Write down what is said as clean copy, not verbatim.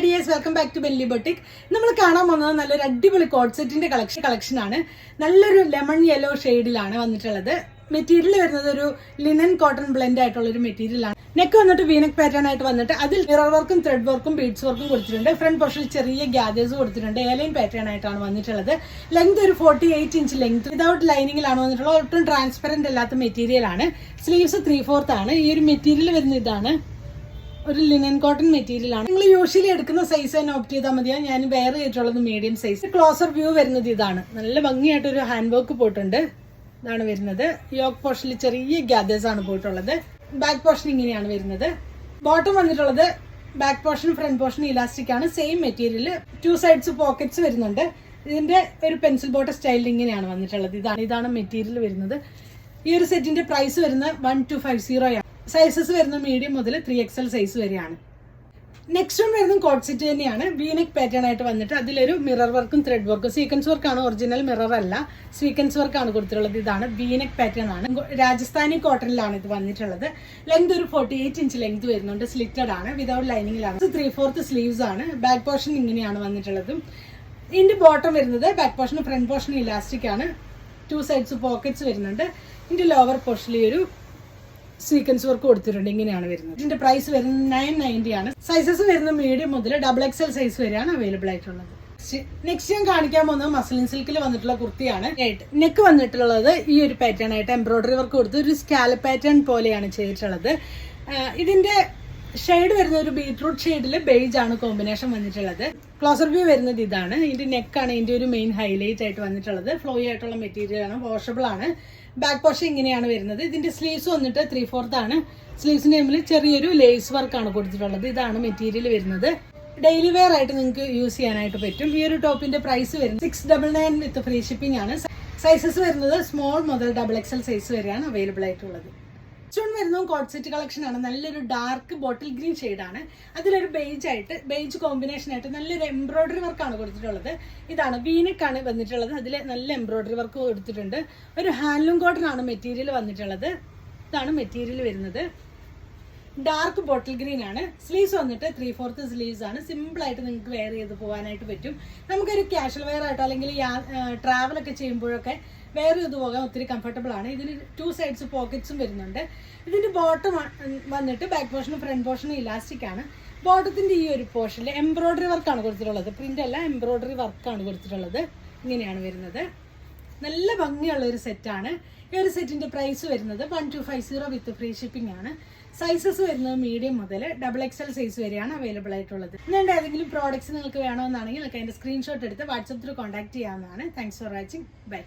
Hi dears, welcome back to Belly Boutique. നമ്മൾ കാണാൻ പോകുന്നത് നല്ലൊരു അടിപൊളി കോട്ട് സെറ്റിന്റെ കളക്ഷൻ ആണ്. നല്ലൊരു ലെമൺ യെല്ലോ ഷെയ്ഡിലാണ് വന്നിട്ടുള്ളത്. മെറ്റീരിയൽ വരുന്നത് ഒരു ലിനൻ കോട്ടൺ ബ്ലെൻഡ് ആയിട്ടുള്ള ഒരു മെറ്റീരിയൽ ആണ്. നെക്ക് വന്നിട്ട് വീനക്ക് പാറ്റേൺ ആയിട്ട് വന്നിട്ട് അതിൽ മിറർ വർക്കും ത്രെഡ് വർക്കും ബീഡ്സ് വർക്കും കൊടുത്തിട്ടുണ്ട്. ഫ്രണ്ട് പോർഷനിൽ ചെറിയ ഗ്യാദേഴ്സ് കൊടുത്തിട്ടുണ്ട്. എയർലൈൻ പാറ്റേൺ ആയിട്ടാണ് വന്നിട്ടുള്ളത്. ലെങ്ത് ഒരു 48 ഇഞ്ച് ലെങ്ത് വിതൗട്ട് ലൈനിങ്ങിലാണ് വന്നിട്ടുള്ളത്. ഒട്ടും ട്രാൻസ്പെറന്റ് അല്ലാത്ത മെറ്റീരിയൽ ആണ്. സ്ലീവ്സ് 3/4 ആണ്. ഈ ഒരു മെറ്റീരിയൽ വരുന്ന ഇതാണ്, ഒരു ലിനൻ കോട്ടൺ മെറ്റീരിയൽ ആണ്. നിങ്ങൾ യൂഷ്വലി എടുക്കുന്ന സൈസ് തന്നെ ഓപ്റ്റ് ചെയ്താൽ മതിയാണ്. ഞാൻ വെയർ ചെയ്തിട്ടുള്ളത് മീഡിയം സൈസ്. ക്ലോസർ വ്യൂ വരുന്നത് ഇതാണ്. നല്ല ഭംഗിയായിട്ടൊരു ഹാൻഡ് വർക്ക് പോയിട്ടുണ്ട്. ഇതാണ് വരുന്നത്. യോക്ക് പോർഷനിൽ ചെറിയ ഗ്യാദേഴ്സ് ആണ് പോയിട്ടുള്ളത്. ബാക്ക് പോർഷൻ ഇങ്ങനെയാണ് വരുന്നത്. ബോട്ടം വന്നിട്ടുള്ളത് back portion front portion elastic ആണ്. Same material. 2 സൈഡ്സ് പോക്കറ്റ്സ് വരുന്നുണ്ട്. ഇതിന്റെ ഒരു പെൻസിൽ ബോട്ടം സ്റ്റൈലിൽ ഇങ്ങനെയാണ് വന്നിട്ടുള്ളത്. ഇതാണ് മെറ്റീരിയൽ വരുന്നത്. ഈ ഒരു സെറ്റിന്റെ പ്രൈസ് വരുന്നത് 1250 ആണ്. സൈസസ് വരുന്ന മീഡിയം മുതൽ 3XL സൈസ് വരെയാണ്. നെക്സ്റ്റ് വൺ വരുന്നത് കോട്ട് സെറ്റ് തന്നെയാണ്. വീനെക്ക് പാറ്റേൺ ആയിട്ട് വന്നിട്ട് അതിലൊരു മിറർ വർക്കും ത്രെഡ് വർക്കും, സീക്വൻസ് വർക്കാണ്, ഒറിജിനൽ മിറർ അല്ല, സീക്വൻസ് വർക്കാണ് കൊടുത്തിട്ടുള്ളത്. ഇതാണ് വീനെക്ക് പാറ്റേൺ ആണ്. രാജസ്ഥാനി കോട്ടണിലാണ് ഇത് വന്നിട്ടുള്ളത്. ലെങ്ത് ഒരു 48 ഇഞ്ച് ലെങ്ത് വരുന്നുണ്ട്. സ്ലിറ്റഡ് ആണ്, വിതൗട്ട് ലൈനിങ്ങിലാണ്. 3/4 സ്ലീവ്സ് ആണ്. ബാക്ക് പോർഷൻ ഇങ്ങനെയാണ് വന്നിട്ടുള്ളത്. ഇതിന്റെ ബോട്ടം വരുന്നത് ബാക്ക് പോർഷനും ഫ്രണ്ട് പോർഷനും ഇലാസ്റ്റിക് ആണ്. 2 സൈഡ്സ് പോക്കറ്റ്സ് വരുന്നുണ്ട്. ഇതിന്റെ ലോവർ പോർഷനിൽ ഒരു സീക്വൻസ് വർക്ക് കൊടുത്തിട്ടുണ്ട്. ഇങ്ങനെയാണ് വരുന്നത്. ഇതിന്റെ പ്രൈസ് വരുന്നത് 990 ആണ്. സൈസസ് വരുന്നത് മീഡിയം മുതൽ XXL സൈസ് വരെയാണ് അവൈലബിൾ ആയിട്ടുള്ളത്. നെക്സ്റ്റ് ഞാൻ കാണിക്കാൻ പോകുന്നത് മസ്ലിൻ സിൽക്കിൽ വന്നിട്ടുള്ള കുർത്തിയാണ്. നെക്ക് വന്നിട്ടുള്ളത് ഈ ഒരു പാറ്റേൺ ആയിട്ട് എംബ്രോയിഡറി വർക്ക് കൊടുത്ത് ഒരു സ്കാലപ്പ് പാറ്റേൺ പോലെയാണ് ചെയ്തിട്ടുള്ളത്. ഇതിന്റെ ഷെയ്ഡ് വരുന്ന ഒരു ബീട്രൂട്ട് ഷെയ്ഡിൽ ബേജ് ആണ് കോമ്പിനേഷൻ വന്നിട്ടുള്ളത്. ക്ലോസർ വ്യൂ വരുന്നത് ഇതാണ്. ഇതിന്റെ നെക്കാണ് ഇതിന്റെ ഒരു മെയിൻ ഹൈലൈറ്റ് ആയിട്ട് വന്നിട്ടുള്ളത്. ഫ്ലോയി ആയിട്ടുള്ള മെറ്റീരിയൽ ആണ്, വാഷബിൾ ആണ്. ബാക്ക് പോർഷൻ ഇങ്ങനെയാണ് വരുന്നത്. ഇതിന്റെ സ്ലീവ്സ് വന്നിട്ട് 3/4 ആണ്. സ്ലീവ്സിന്റെ തമ്മിൽ ചെറിയൊരു ലേസ് വർക്ക് ആണ് കൊടുത്തിട്ടുള്ളത്. ഇതാണ് മെറ്റീരിയൽ വരുന്നത്. ഡെയിലി വെയർ ആയിട്ട് നിങ്ങൾക്ക് യൂസ് ചെയ്യാനായിട്ട് പറ്റും. ഈ ഒരു ടോപ്പിന്റെ പ്രൈസ് വരുന്നത് 699 വിത്ത് ഫ്രീ ഷിപ്പിംഗ് ആണ്. സൈസസ് വരുന്നത് സ്മോൾ മുതൽ XXL സൈസ് വരെയാണ് അവൈലബിൾ ആയിട്ടുള്ളത്. നെക്സ്റ്റ് വരുന്നത് കോട്ട് സെറ്റ് കളക്ഷൻ ആണ്. നല്ലൊരു ഡാർക്ക് ബോട്ടിൽ ഗ്രീൻ ഷെയ്ഡാണ്. അതിലൊരു ബേജ് കോമ്പിനേഷൻ ആയിട്ട് നല്ലൊരു എംബ്രോയിഡറി വർക്കാണ് കൊടുത്തിട്ടുള്ളത്. ഇതാണ് വീനെക്കാണ് വന്നിട്ടുള്ളത്. അതിൽ നല്ല എംബ്രോയിഡറി വർക്ക് കൊടുത്തിട്ടുണ്ട്. ഒരു ഹാൻഡ്ലൂം കോട്ടൺ ആണ് മെറ്റീരിയൽ വന്നിട്ടുള്ളത്. ഇതാണ് മെറ്റീരിയൽ വരുന്നത്. ഡാർക്ക് ബോട്ടിൽ ഗ്രീൻ ആണ്. സ്ലീവ്സ് വന്നിട്ട് 3/4 സ്ലീവ്സ് ആണ്. സിമ്പിൾ ആയിട്ട് നിങ്ങൾക്ക് വെയർ ചെയ്ത് പോകാനായിട്ട് പറ്റും. നമുക്കൊരു ക്യാഷ്വൽ വെയർ ആയിട്ടോ അല്ലെങ്കിൽ ട്രാവൽ ഒക്കെ ചെയ്യുമ്പോഴൊക്കെ വെയർ ചെയ്ത് പോകാൻ ഒത്തിരി കംഫർട്ടബിൾ ആണ്. ഇതിന് 2 സൈഡ്സ് പോക്കറ്റ്സും വരുന്നുണ്ട്. ഇതിന്റെ ബോട്ടം വന്നിട്ട് ബാക്ക് പോർഷനും ഫ്രണ്ട് പോർഷനും ഇലാസ്റ്റിക് ആണ്. ബോട്ടത്തിന്റെ ഈ ഒരു പോർഷനിൽ എംബ്രോയിഡറി വർക്കാണ് കൊടുത്തിട്ടുള്ളത്. പ്രിന്റ് അല്ല, എംബ്രോയിഡറി വർക്കാണ് കൊടുത്തിട്ടുള്ളത്. ഇങ്ങനെയാണ് വരുന്നത്. നല്ല ഭംഗിയുള്ള ഒരു സെറ്റാണ്. ഈ ഒരു സെറ്റിന്റെ പ്രൈസ് വരുന്നത് 1250 വിത്ത് ഫ്രീ ഷിപ്പിംഗ് ആണ്. സൈസസ് വരുന്നത് മീഡിയം മുതൽ XXL സൈസ് വരെയാണ് അവൈലബിൾ ആയിട്ടുള്ളത്. നിങ്ങളുടെ ഏതെങ്കിലും പ്രോഡക്ട്സ് നിങ്ങൾക്ക് വേണമെന്നാണെങ്കിൽ നിങ്ങൾക്ക് അതിന്റെ സ്ക്രീൻഷോട്ട് എടുത്ത് വാട്സപ്പ് ത്രൂ കോൺടാക്ട് ചെയ്യാവുന്നതാണ്. Thanks for watching. ബൈ.